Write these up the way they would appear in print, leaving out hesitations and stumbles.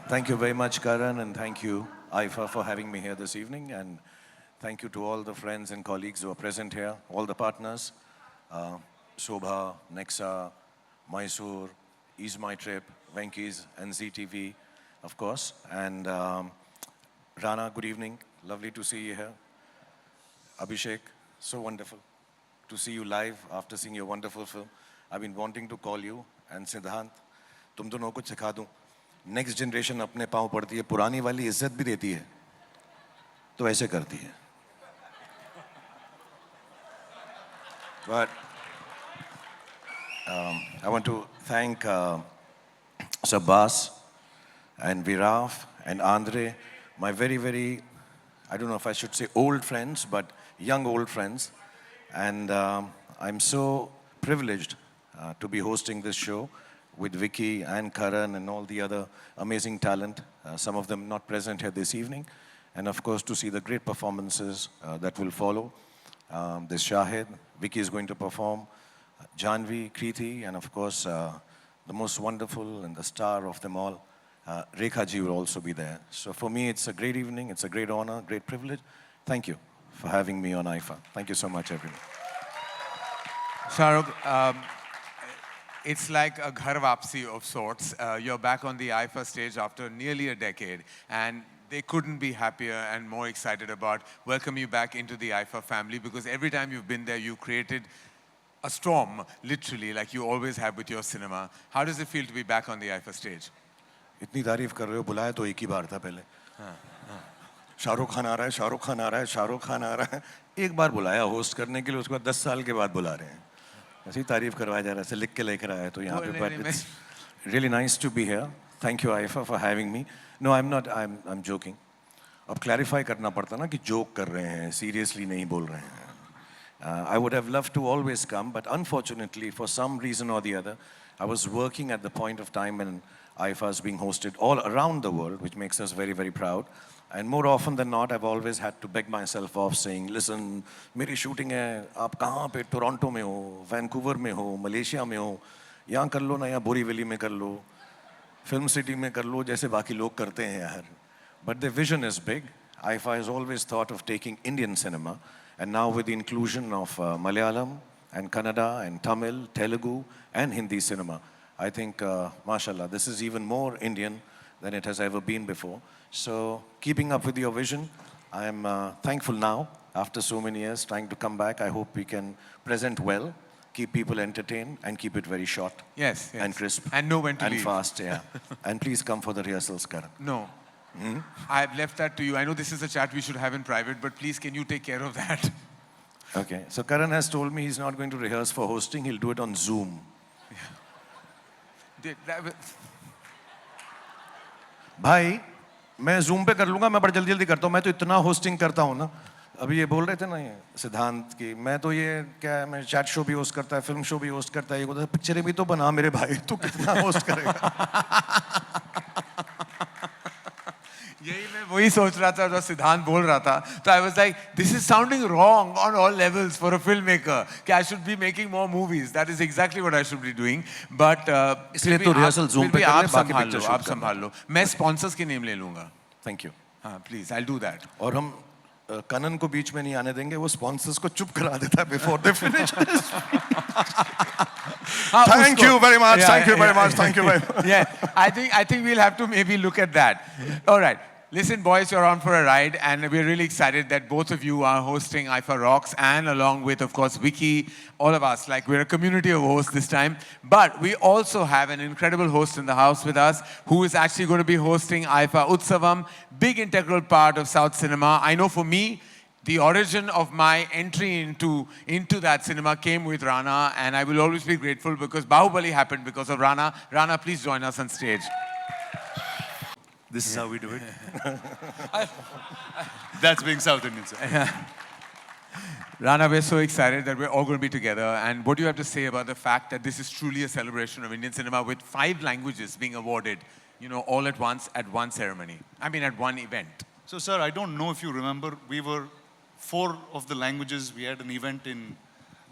Thank you very much, Karan, and thank you, Aifa, for having me here this evening. And thank you to all the friends and colleagues who are present here, all the partners, uh, Shobha, Nexa, Mysore, Ease My Trip, Venki's, and ZTV, of course. And Rana, good evening. Lovely to see you here. Abhishek, so wonderful to see you live after seeing your wonderful film. I've been wanting to call you. And Siddhant, तुम दोनों को सिखा दूं. Next generation अपने पाँव पड़ती है, पुरानी वाली इज्जत भी देती है, तो ऐसे करती है. But I want to thank Sabbas and Viraf and Andre, my very, I don't know if I should say old friends, but young old friends. And I'm so privileged to be hosting this show with Vicky and Karan and all the other amazing talent, some of them not present here this evening. And of course, to see the great performances that will follow. There's Shahid, Vicky is going to perform, Janvi, Kriti, and of course, the most wonderful and the star of them all, Rekha ji will also be there. So for me, it's a great evening, it's a great honor, great privilege. Thank you for having me on IFA. Thank you so much, everyone. Shahrukh, it's like a ghar wapsi of sorts. You're back on the IFA stage after nearly a decade, and they couldn't be happier and more excited about welcoming you back into the IFA family, because every time you've been there, you created a storm, literally, like you always have with your cinema. How does it feel to be back on the IFA stage? इतनी तारीफ कर रहे हो, बुलाया तो एक ही बार था पहले. शाहरुख खान आ रहा है, शाहरुख खान आ रहा है, शाहरुख खान आ रहा है. एक बार बुलाया होस्ट करने के लिए, उसके बाद 10 साल के बाद बुला रहे हैं. ऐसी तारीफ करवाया जा रहा है, ऐसे लिख के लेकर आया तो यहाँ पे. But it's really nice to be here. Thank you, Aifa, for having me. No, I'm not. I'm joking. अब clarify करना पड़ता ना कि joke कर रहे हैं, seriously नहीं बोल रहे हैं. I would have loved to always come, but unfortunately, for some reason or the other, I was working at the point of time when IFA is being hosted all around the world, which makes us very proud. And more often than not, I've always had to beg myself off saying, listen, मेरी shooting है, आप कहाँ पे, Toronto में हो, Vancouver में हो, Malaysia में हो, यहाँ कर लो ना, या बोरीवली में कर लो, फिल्म सिटी में कर लो, जैसे बाकी लोग करते हैं यार. But the vision is big. IFA has always thought of taking Indian cinema, and now with the inclusion of Malayalam and Kannada and Tamil, Telugu and Hindi cinema, I think, mashallah, this is even more Indian than it has ever been before. So, keeping up with your vision, I am thankful now, after so many years, trying to come back. I hope we can present well, keep people entertained, and keep it very short. Yes. And crisp. And know when to leave. And fast, yeah. And please come for the rehearsals, Karan. No. I've left that to you. I know this is a chat we should have in private, but please, can you take care of that? Okay. So Karan has told me he's not going to rehearse for hosting. He'll do it on Zoom. भाई मैं Zoom पे कर लूँगा, मैं बड़ा जल्दी करता हूँ. मैं तो इतना होस्टिंग करता हूँ ना. अभी ये बोल रहे थे ना ये सिद्धांत की, मैं तो ये क्या है, मैं चैट शो भी होस्ट करता है, फिल्म शो भी होस्ट करता है, ये बोलता है पिक्चरें भी तो बना मेरे भाई, तू कितना होस्ट करेगा. यही मैं वही सोच रहा था जब सिद्धांत बोल रहा था, तो I was like, this is sounding wrong on all levels for a filmmaker. कि I should be making more movies. That is exactly what I should be doing. But इसलिए तो रिहर्सल Zoom पे कर ले, बाकी पिक्चर शूट आप संभाल लो. मैं स्पॉन्सर्स के नेम ले लूँगा. Thank you. हाँ, please, I'll do that. और हम कनन को बीच में नहीं आने देंगे, वो स्पॉन्सर्स को चुप करा देता है before they finish this. Thank you very much. Thank you very much. Thank you very much. Yeah, I think we'll have to maybe look at that. All right. Listen, boys, you're on for a ride, and we're really excited that both of you are hosting IFA Rocks, and along with, of course, Vicky, all of us. Like, we're a community of hosts this time. But we also have an incredible host in the house with us who is actually going to be hosting IFA Utsavam, big integral part of South cinema. I know for me, the origin of my entry into that cinema came with Rana, and I will always be grateful because Bahubali happened because of Rana. Rana, please join us on stage. This is how we do it. That's being South Indian, sir. Rana, we're so excited that we're all going to be together. And what do you have to say about the fact that this is truly a celebration of Indian cinema with 5 languages being awarded, you know, all at once at one ceremony? I mean, at one event. So, sir, I don't know if you remember, we were 4 of the languages. We had an event in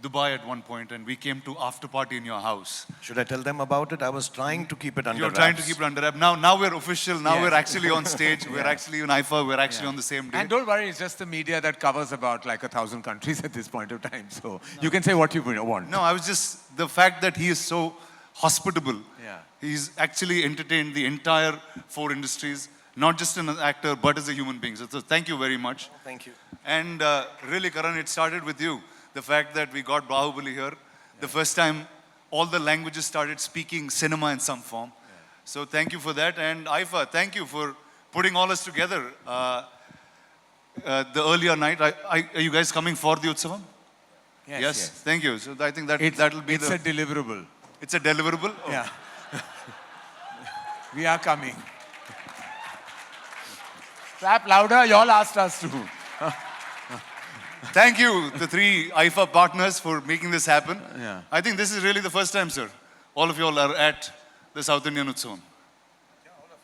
Dubai at one point, and we came to after party in your house. Should I tell them about it? I was trying to keep it under You're trying to wraps. keep it under wrap. Now we're official. Now Yes. we're actually on stage. We're actually in IFA. We're actually on the same day. And don't worry, it's just the media that covers about like 1,000 countries at this point of time. So you can say what you want. No, I was just the fact that he is so hospitable. Yeah. He's actually entertained the entire four industries, not just as an actor, but as a human being. So thank you very much. Thank you. And really, Karan, it started with you. The fact that we got Bahubali here, the first time all the languages started speaking cinema in some form. So thank you for that. And IFA, thank you for putting all us together. The earlier night, are you guys coming for the Utsavam? Yes. Thank you. So I think that'll be it's a deliverable. It's a deliverable? Oh. Yeah. We are coming. Clap louder, y'all asked us to. Thank you, the three IFA partners, for making this happen. Yeah. I think this is really the first time, sir. All of you all are at the South Indian Utsavam.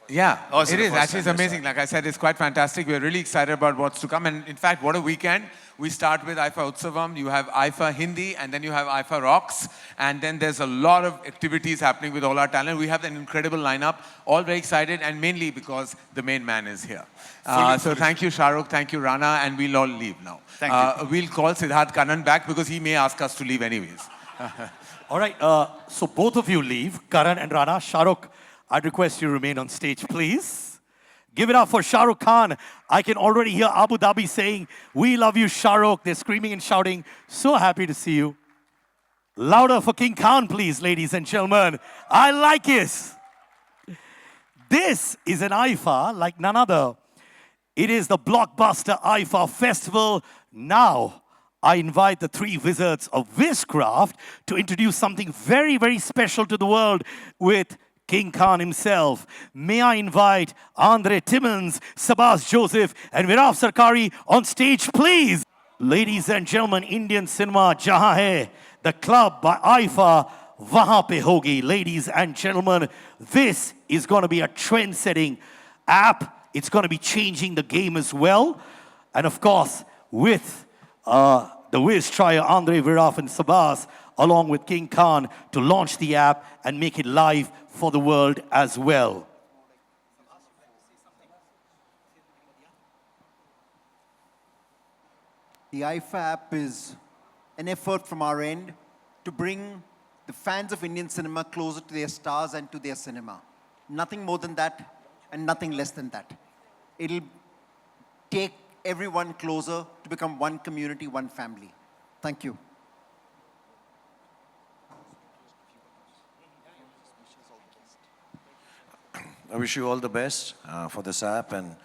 Yeah, Oh, it's it the is. first Actually, it's time, yes, amazing. Like I said, it's quite fantastic. We're really excited about what's to come. And in fact, what a weekend. We start with IFA Utsavam, you have IFA Hindi, and then you have IFA Rocks. And then there's a lot of activities happening with all our talent. We have an incredible lineup, all very excited, and mainly because the main man is here. So thank you, Shah Rukh, thank you, Rana, and we'll all leave now. Thank you. We'll call Siddharth Kannan back because he may ask us to leave anyways. All right, so both of you leave, Karan and Rana. Shah Rukh, I'd request you remain on stage, please. Give it up for Shah Rukh Khan. I can already hear Abu Dhabi saying, "We love you, Shah Rukh." They're screaming and shouting. So happy to see you. Louder for King Khan, please, ladies and gentlemen. I like it. This is an IFA like none other. It is the blockbuster IFA Festival. Now, I invite the three wizards of Wizcraft to introduce something very, very special to the world with King Khan himself. May I invite Andre Timmons, Sabas Joseph, and Virav Sarkari on stage, please. Ladies and gentlemen, Indian cinema jahan hai, the club by IFA, wahan pe hogi. Ladies and gentlemen, this is going to be a trend-setting app. It's going to be changing the game as well. And of course, with the Wiz trio, Andre, Virav, and Sabas, along with King Khan, to launch the app and make it live for the world as well. The IFA app is an effort from our end to bring the fans of Indian cinema closer to their stars and to their cinema. Nothing more than that and nothing less than that. It'll take everyone closer to become one community, one family. Thank you. I wish you all the best for this app, and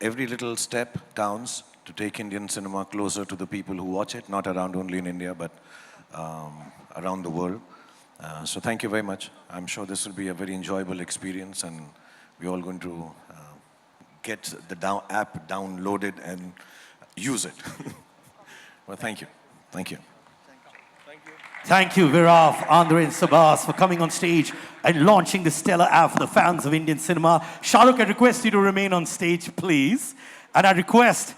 every little step counts to take Indian cinema closer to the people who watch it, not around only in India, but around the world. So thank you very much. I'm sure this will be a very enjoyable experience, and we're all going to get the app downloaded and use it. Well, thank you. Thank you. Thank you, Virav, Andre, and Sabas, for coming on stage and launching the stellar app for the fans of Indian cinema. Shah Rukh, I request you to remain on stage, please. And I request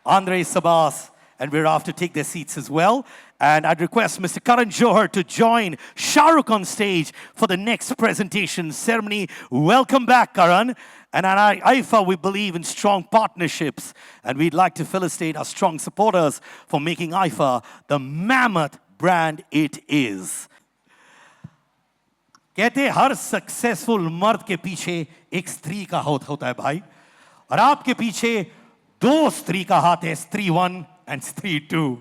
Andre, Sabas, and Virav to take their seats as well. And I'd request Mr. Karan Johar to join Shah Rukh on stage for the next presentation ceremony. Welcome back, Karan. And at IFA, we believe in strong partnerships. And we'd like to felicitate our strong supporters for making IFA the mammoth brand it is. कहते हर successful मर्द के पीछे एक स्त्री का हाथ होता है भाई, और आपके पीछे दो स्त्री का हाथ है, स्त्री 1 and स्त्री 2.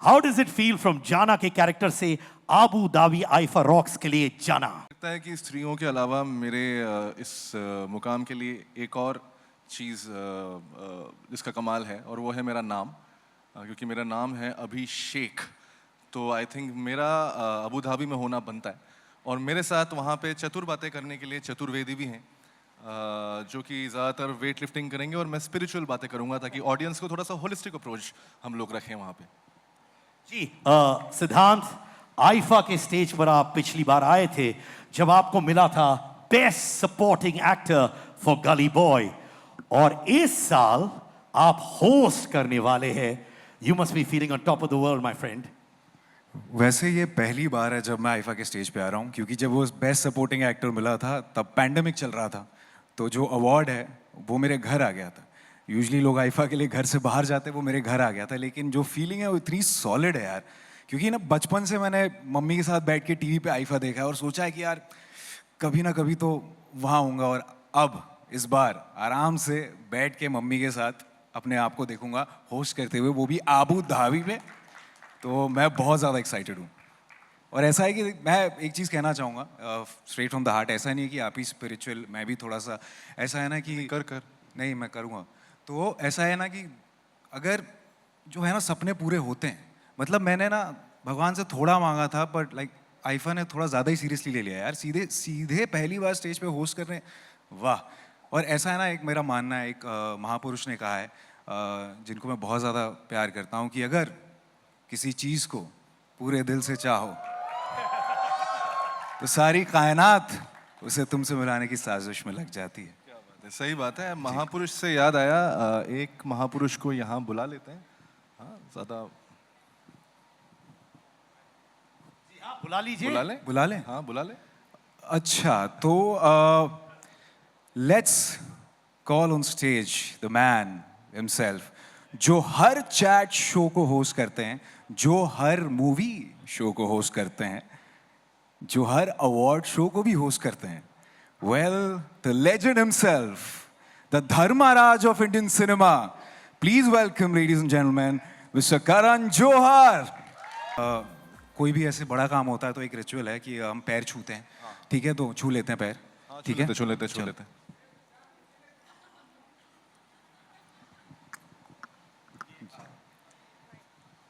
How does it feel from जाना के कैरेक्टर से आबू धाबी IFA रॉक्स के लिए जाना? लगता है कि स्त्रियों के अलावा मेरे इस मुकाम के लिए एक और चीज़ जिसका कमाल है, और वो है मेरा नाम, क्योंकि मेरा नाम है अभिषेक. तो आई थिंक मेरा अबू धाबी में होना बनता है. और मेरे साथ वहाँ पे चतुर बातें करने के लिए चतुर्वेदी भी हैं, जो कि ज़्यादातर वेट लिफ्टिंग करेंगे, और मैं स्पिरिचुअल बातें करूँगा ताकि ऑडियंस को थोड़ा सा होलिस्टिक अप्रोच हम लोग रखें वहाँ पे. जी सिद्धांत, आईफा के स्टेज पर आप पिछली बार आए थे जब आपको मिला था बेस्ट सपोर्टिंग एक्टर फॉर गली बॉय, और इस साल आप होस्ट करने वाले हैं. You must be feeling on top of the world my friend. वैसे ये पहली बार है जब मैं आईफा के स्टेज पे आ रहा हूँ, क्योंकि जब वो बेस्ट सपोर्टिंग एक्टर मिला था तब पैंडेमिक चल रहा था, तो जो अवार्ड है वो मेरे घर आ गया था। यूजुअली लोग आईफा के लिए घर से बाहर जाते, वो मेरे घर आ गया था। लेकिन जो फीलिंग है वो इतनी सॉलिड है यार, क्योंकि ना बचपन से मैंने मम्मी के साथ बैठ के टीवी पे आईफा देखा है और सोचा है कि यार कभी ना कभी तो वहाँ आऊँगा, और अब इस बार आराम से बैठ के मम्मी के साथ अपने आप को देखूंगा होस्ट करते हुए, वो भी आबू धाबी पे। तो मैं बहुत ज़्यादा एक्साइटेड हूँ। और ऐसा है कि मैं एक चीज़ कहना चाहूँगा स्ट्रेट फ्रॉम द हार्ट, ऐसा नहीं है कि आप ही स्पिरिचुअल, मैं भी थोड़ा सा ऐसा है ना कि कर नहीं मैं करूँगा। तो ऐसा है ना कि अगर जो है ना सपने पूरे होते हैं, मतलब मैंने ना भगवान से थोड़ा मांगा था, बट लाइक आईफा ने थोड़ा ज़्यादा ही सीरियसली ले लिया यार, सीधे सीधे पहली बार स्टेज पे होस्ट कर रहे हैं, वाह। और ऐसा है ना, एक मेरा मानना है, एक महापुरुष ने कहा है जिनको मैं बहुत ज़्यादा प्यार करता हूँ, कि अगर किसी चीज़ को पूरे दिल से चाहो तो सारी कायनात उसे तुमसे मिलाने की साजिश में लग जाती है। सही बात है। महापुरुष से याद आया, एक महापुरुष को यहाँ बुला लेते हैं। हाँ, ज़्यादा बुला लीजिए। बुला लें? हाँ, बुला ले। अच्छा, तो let's call on stage the man himself, जो हर चैट शो को होस्ट करते हैं, जो हर मूवी शो को होस्ट करते हैं, जो हर अवार्ड शो को भी होस्ट करते हैं। Well, the legend himself, the Dharmaraj of Indian cinema, please welcome ladies and gentleman mister Karan Johar. कोई भी ऐसे बड़ा काम होता है तो एक रिचुअल है कि हम पैर छूते हैं, ठीक है? तो छू लेते हैं पैर, ठीक है? छू लेते।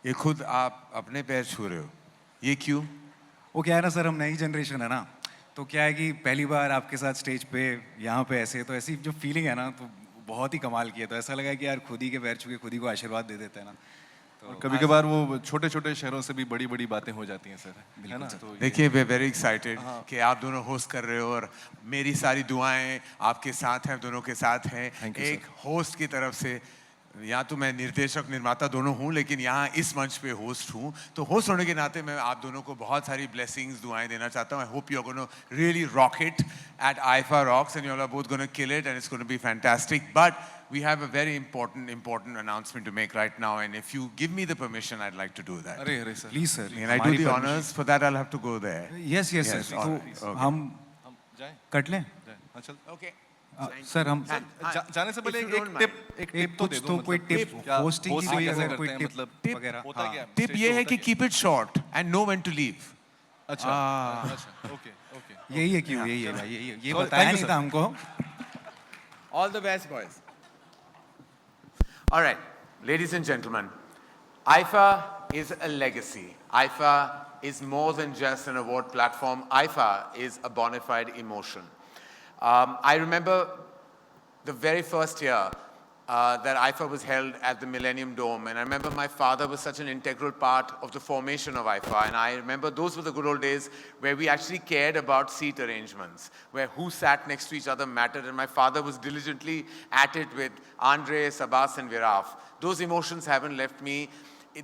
ये खुद आप अपने पैर छू रहे हो, ये क्यों? वो क्या है ना सर, हम नई जनरेशन है ना, तो क्या है कि पहली बार आपके साथ स्टेज पे यहाँ पे ऐसे, तो ऐसी जो फीलिंग है ना, तो बहुत ही कमाल की है। तो ऐसा लगा कि यार खुद ही के पैर छू के खुद ही को आशीर्वाद दे देते हैं ना। और कभी कभार वो छोटे छोटे शहरों से भी बड़ी बड़ी बातें हो जाती हैं सर, है ना? तो देखिए, वे वेरी एक्साइटेड कि आप दोनों होस्ट कर रहे हो, और मेरी सारी दुआएं आपके साथ हैं, दोनों के साथ हैं। Thank you, एक होस्ट की तरफ से, यहाँ तो मैं निर्देशक निर्माता दोनों हूँ, लेकिन यहाँ इस मंच पे होस्ट हूँ, तो होस्ट होने के नाते मैं आप दोनों को बहुत सारी ब्लेसिंग्स, दुआएं देना चाहता हूँ। I hope you are gonna really rock it at IIFA rocks, and you are both gonna kill it, and it's gonna be fantastic. But we have a very important announcement to make right now, and if you give me the permission, I'd like to do that. अरे sir, please sir, Can I do the honors? For that, I'll have to go there. Yes Yes, sir, all तो right, okay. हम जाएं? Cut लें हाँ, चल। Okay. Sir. हम जाने से पहले If you don't एक टिप तो दे दो, कोई मतलब टिप क्या होस्टिंग की hosting कोई कैसे अगर कोई करते हैं, टिप मतलब वगैरह? होता हाँ। क्या है? Tip Stage ये पे है होता कि क्या keep it short and know when to leave. अच्छा, ओके। यही है, क्यों यही है भाई, ये Sorry, बताया thank you, नहीं sir. था हमको। All the best, boys. All right, ladies and gentlemen, IFA is a legacy. IFA is more than just an award platform. IFA is a bona fide emotion. I remember the very first year that IFA was held at the Millennium Dome, and I remember my father was such an integral part of the formation of IFA, and I remember those were the good old days where we actually cared about seat arrangements, where who sat next to each other mattered, and my father was diligently at it with Andre, Sabas, and Viraf. Those emotions haven't left me.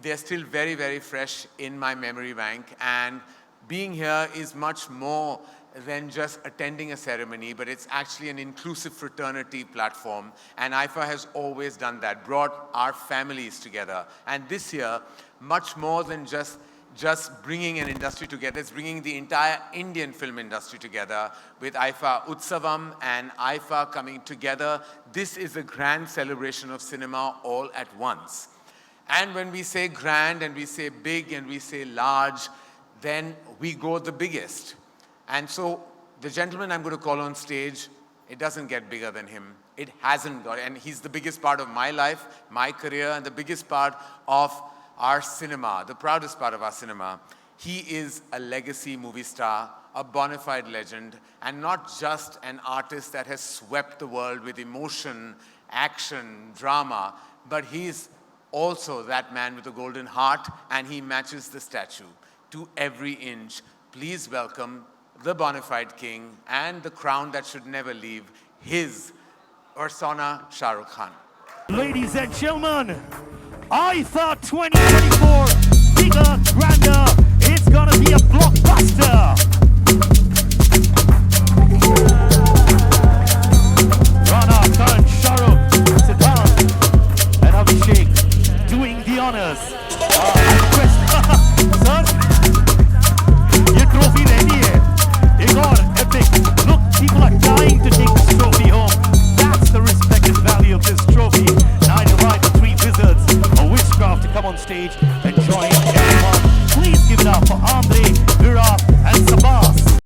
They're still very, very fresh in my memory bank, and being here is much more than just attending a ceremony, but it's actually an inclusive fraternity platform. And IFA has always done that, brought our families together. And this year, much more than just bringing an industry together, it's bringing the entire Indian film industry together with IFA Utsavam and IFA coming together. This is a grand celebration of cinema all at once. And when we say grand and we say big and we say large, then we go the biggest. And so the gentleman I'm going to call on stage, it doesn't get bigger than him. It hasn't got, and he's the biggest part of my life, my career, and the biggest part of our cinema, the proudest part of our cinema. He is a legacy movie star, a bona fide legend, and not just an artist that has swept the world with emotion, action, drama, but he's also that man with a golden heart, and he matches the statue to every inch. Please welcome the bona fide king and the crown that should never leave, his persona, Shah Rukh Khan. Ladies and gentlemen, IFA 2024, bigger, grander, gonna be a blockbuster. Rana, Karan, Shahrukh, Siddharth, and Abhishek doing the honors. Sir, ये trophy ready है. एक और epic. Look, people are dying to take this trophy home. That's the respect and value of this trophy. Now I invite the three wizards of witchcraft to come on stage and join